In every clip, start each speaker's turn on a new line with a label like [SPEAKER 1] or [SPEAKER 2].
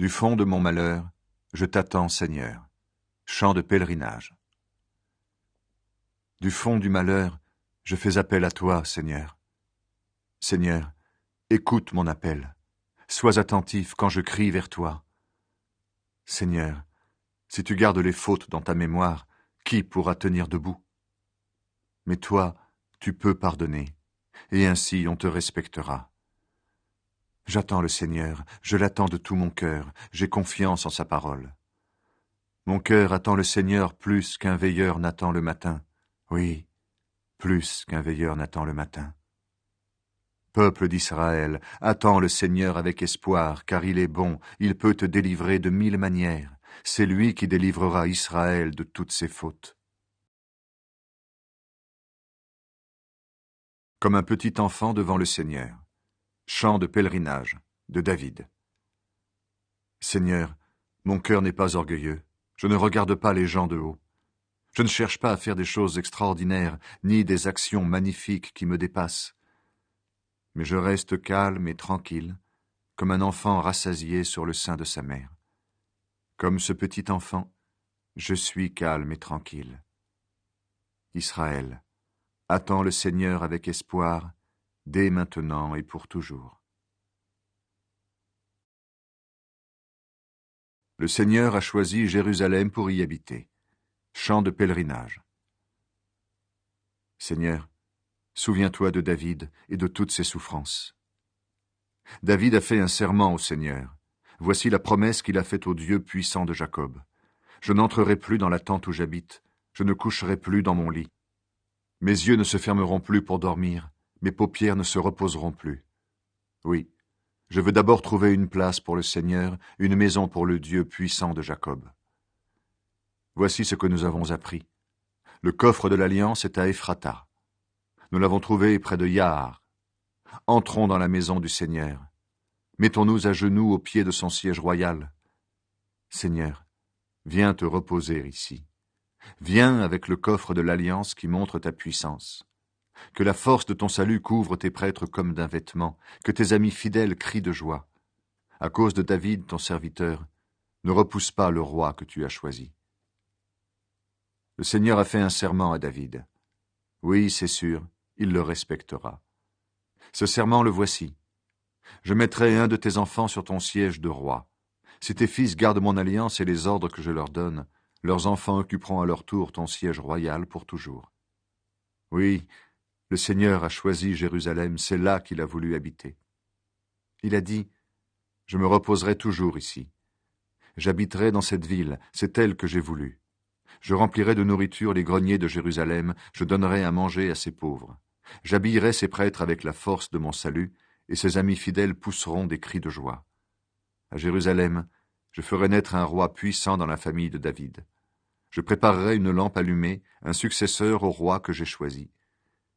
[SPEAKER 1] Du fond de mon malheur, je t'attends, Seigneur. Chant de pèlerinage. Du fond du malheur, je fais appel à toi, Seigneur. Seigneur, écoute mon appel. Sois attentif quand je crie vers toi. Seigneur, si tu gardes les fautes dans ta mémoire, qui pourra tenir debout? Mais toi, tu peux pardonner, et ainsi on te respectera. J'attends le Seigneur, je l'attends de tout mon cœur, j'ai confiance en sa parole. Mon cœur attend le Seigneur plus qu'un veilleur n'attend le matin. Oui, plus qu'un veilleur n'attend le matin. Peuple d'Israël, attends le Seigneur avec espoir, car il est bon, il peut te délivrer de 1000 manières. C'est lui qui délivrera Israël de toutes ses fautes. Comme un petit enfant devant le Seigneur. Chant de pèlerinage, de David. Seigneur, mon cœur n'est pas orgueilleux, je ne regarde pas les gens de haut. Je ne cherche pas à faire des choses extraordinaires, ni des actions magnifiques qui me dépassent. Mais je reste calme et tranquille, comme un enfant rassasié sur le sein de sa mère. Comme ce petit enfant, je suis calme et tranquille. Israël, attends le Seigneur avec espoir, dès maintenant et pour toujours. Le Seigneur a choisi Jérusalem pour y habiter. Chant de pèlerinage. Seigneur, souviens-toi de David et de toutes ses souffrances. David a fait un serment au Seigneur. Voici la promesse qu'il a faite au Dieu puissant de Jacob. Je n'entrerai plus dans la tente où j'habite, je ne coucherai plus dans mon lit. Mes yeux ne se fermeront plus pour dormir, mes paupières ne se reposeront plus. Oui, je veux d'abord trouver une place pour le Seigneur, une maison pour le Dieu puissant de Jacob. Voici ce que nous avons appris. Le coffre de l'Alliance est à Ephrata. Nous l'avons trouvé près de Yahar. Entrons dans la maison du Seigneur. Mettons-nous à genoux au pied de son siège royal. Seigneur, viens te reposer ici. Viens avec le coffre de l'Alliance qui montre ta puissance. Que la force de ton salut couvre tes prêtres comme d'un vêtement, que tes amis fidèles crient de joie. À cause de David, ton serviteur, ne repousse pas le roi que tu as choisi. Le Seigneur a fait un serment à David. Oui, c'est sûr, il le respectera. Ce serment le voici. Je mettrai un de tes enfants sur ton siège de roi. Si tes fils gardent mon alliance et les ordres que je leur donne, leurs enfants occuperont à leur tour ton siège royal pour toujours. Oui, le Seigneur a choisi Jérusalem, c'est là qu'il a voulu habiter. Il a dit, « Je me reposerai toujours ici. J'habiterai dans cette ville, c'est elle que j'ai voulu. Je remplirai de nourriture les greniers de Jérusalem, je donnerai à manger à ses pauvres. J'habillerai ses prêtres avec la force de mon salut, et ses amis fidèles pousseront des cris de joie. À Jérusalem, je ferai naître un roi puissant dans la famille de David. Je préparerai une lampe allumée, un successeur au roi que j'ai choisi.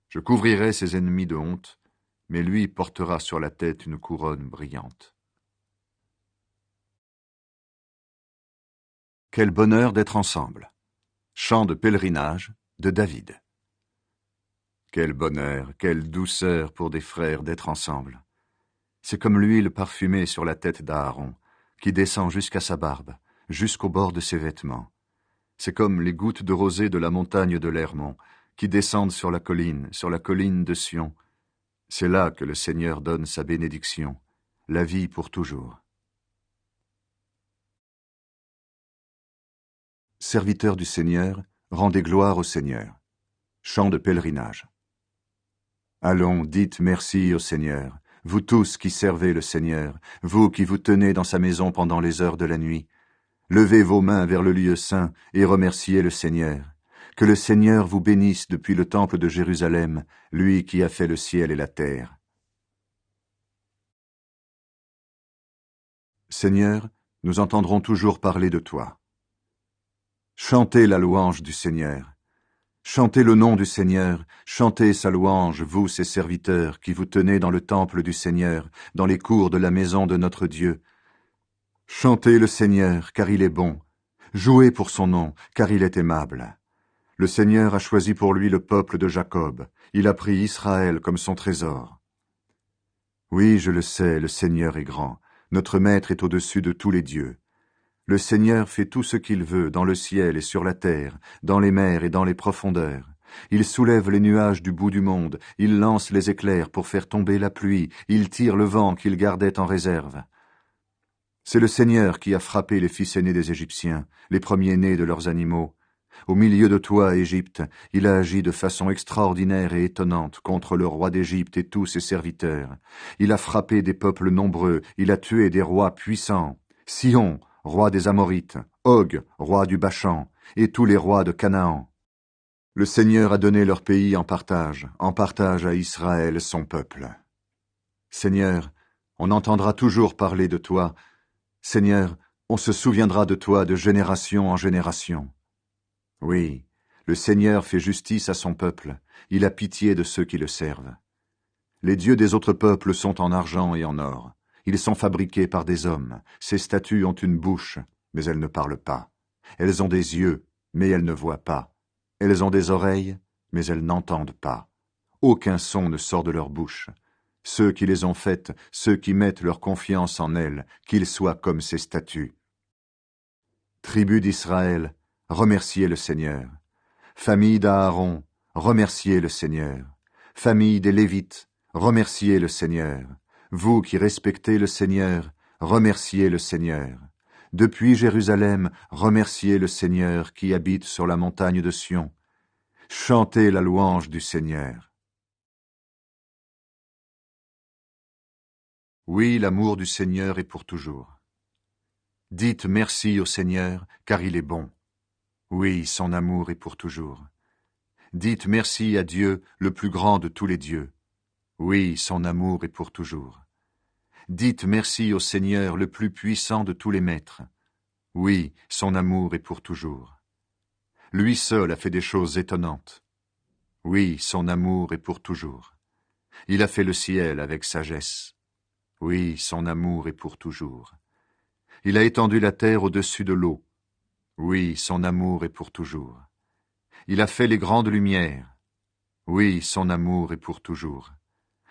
[SPEAKER 1] Je couvrirai ses ennemis de honte, mais lui portera sur la tête une couronne brillante. Quel bonheur d'être ensemble! Chant de pèlerinage de David. Quel bonheur, quelle douceur pour des frères d'être ensemble. C'est comme l'huile parfumée sur la tête d'Aaron, qui descend jusqu'à sa barbe, jusqu'au bord de ses vêtements. C'est comme les gouttes de rosée de la montagne de l'Hermon, qui descendent sur la colline de Sion. C'est là que le Seigneur donne sa bénédiction, la vie pour toujours. Serviteurs du Seigneur, rendez gloire au Seigneur. Chant de pèlerinage. Allons, dites merci au Seigneur, vous tous qui servez le Seigneur, vous qui vous tenez dans sa maison pendant les heures de la nuit. Levez vos mains vers le lieu saint et remerciez le Seigneur. Que le Seigneur vous bénisse depuis le temple de Jérusalem, lui qui a fait le ciel et la terre. Seigneur, nous entendrons toujours parler de toi. Chantez la louange du Seigneur. Chantez le nom du Seigneur, chantez sa louange, vous, ses serviteurs, qui vous tenez dans le temple du Seigneur, dans les cours de la maison de notre Dieu. Chantez le Seigneur, car il est bon. Jouez pour son nom, car il est aimable. Le Seigneur a choisi pour lui le peuple de Jacob. Il a pris Israël comme son trésor. Oui, je le sais, le Seigneur est grand. Notre Maître est au-dessus de tous les dieux. Le Seigneur fait tout ce qu'il veut dans le ciel et sur la terre, dans les mers et dans les profondeurs. Il soulève les nuages du bout du monde, il lance les éclairs pour faire tomber la pluie, il tire le vent qu'il gardait en réserve. C'est le Seigneur qui a frappé les fils aînés des Égyptiens, les premiers-nés de leurs animaux. Au milieu de toi, Égypte, il a agi de façon extraordinaire et étonnante contre le roi d'Égypte et tous ses serviteurs. Il a frappé des peuples nombreux, il a tué des rois puissants. Sihon, roi des Amorites, Og, roi du Bashan, et tous les rois de Canaan. Le Seigneur a donné leur pays en partage à Israël, son peuple. Seigneur, on entendra toujours parler de toi. Seigneur, on se souviendra de toi de génération en génération. Oui, le Seigneur fait justice à son peuple, il a pitié de ceux qui le servent. Les dieux des autres peuples sont en argent et en or. Ils sont fabriqués par des hommes. Ces statues ont une bouche, mais elles ne parlent pas. Elles ont des yeux, mais elles ne voient pas. Elles ont des oreilles, mais elles n'entendent pas. Aucun son ne sort de leur bouche. Ceux qui les ont faites, ceux qui mettent leur confiance en elles, qu'ils soient comme ces statues. Tribu d'Israël, remerciez le Seigneur. Famille d'Aaron, remerciez le Seigneur. Famille des Lévites, remerciez le Seigneur. Vous qui respectez le Seigneur, remerciez le Seigneur. Depuis Jérusalem, remerciez le Seigneur qui habite sur la montagne de Sion. Chantez la louange du Seigneur. Oui, l'amour du Seigneur est pour toujours. Dites merci au Seigneur, car il est bon. Oui, son amour est pour toujours. Dites merci à Dieu, le plus grand de tous les dieux. Oui, son amour est pour toujours. Dites merci au Seigneur, le plus puissant de tous les maîtres. Oui, son amour est pour toujours. Lui seul a fait des choses étonnantes. Oui, son amour est pour toujours. Il a fait le ciel avec sagesse. Oui, son amour est pour toujours. Il a étendu la terre au-dessus de l'eau. Oui, son amour est pour toujours. Il a fait les grandes lumières. Oui, son amour est pour toujours.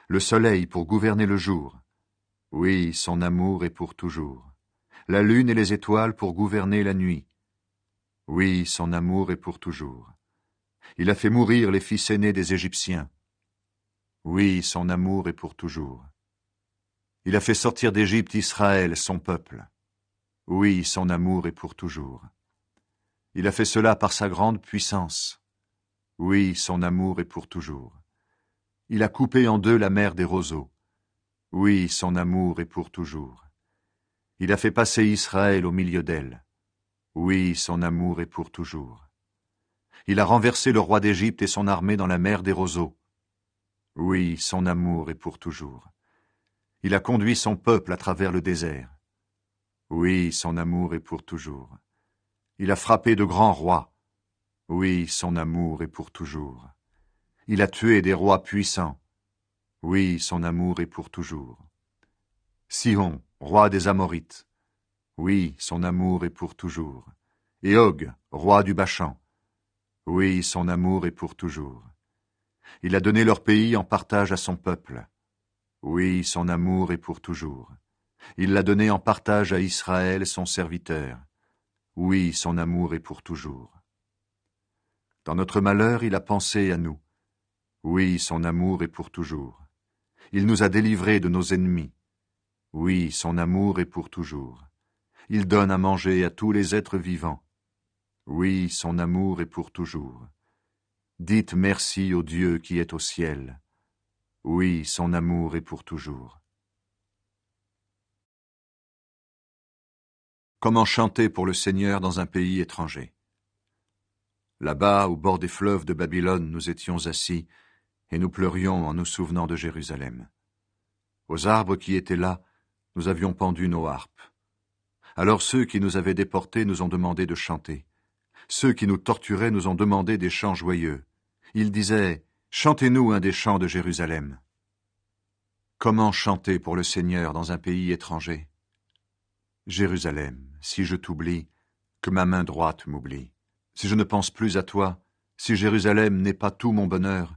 [SPEAKER 1] Le soleil pour gouverner le jour. Oui, son amour est pour toujours. La lune et les étoiles pour gouverner la nuit. Oui, son amour est pour toujours. Il a fait mourir les fils aînés des Égyptiens. Oui, son amour est pour toujours. Il a fait sortir d'Égypte Israël, son peuple. Oui, son amour est pour toujours. Il a fait cela par sa grande puissance. Oui, son amour est pour toujours. Il a coupé en deux la mer des roseaux. Oui, son amour est pour toujours. Il a fait passer Israël au milieu d'elle. Oui, son amour est pour toujours. Il a renversé le roi d'Égypte et son armée dans la mer des roseaux. Oui, son amour est pour toujours. Il a conduit son peuple à travers le désert. Oui, son amour est pour toujours. Il a frappé de grands rois. Oui, son amour est pour toujours. Il a tué des rois puissants. Oui, son amour est pour toujours. Sihon, roi des Amorites. Oui, son amour est pour toujours. Et Og, roi du Bashan. Oui, son amour est pour toujours. Il a donné leur pays en partage à son peuple. Oui, son amour est pour toujours. Il l'a donné en partage à Israël, son serviteur. Oui, son amour est pour toujours. Dans notre malheur, il a pensé à nous. Oui, son amour est pour toujours. Il nous a délivrés de nos ennemis. Oui, son amour est pour toujours. Il donne à manger à tous les êtres vivants. Oui, son amour est pour toujours. Dites merci au Dieu qui est au ciel. Oui, son amour est pour toujours. Comment chanter pour le Seigneur dans un pays étranger? Là-bas, au bord des fleuves de Babylone, nous étions assis, et nous pleurions en nous souvenant de Jérusalem. Aux arbres qui étaient là, nous avions pendu nos harpes. Alors ceux qui nous avaient déportés nous ont demandé de chanter. Ceux qui nous torturaient nous ont demandé des chants joyeux. Ils disaient « Chantez-nous un des chants de Jérusalem ». Comment chanter pour le Seigneur dans un pays étranger? Jérusalem, si je t'oublie, que ma main droite m'oublie. Si je ne pense plus à toi, si Jérusalem n'est pas tout mon bonheur,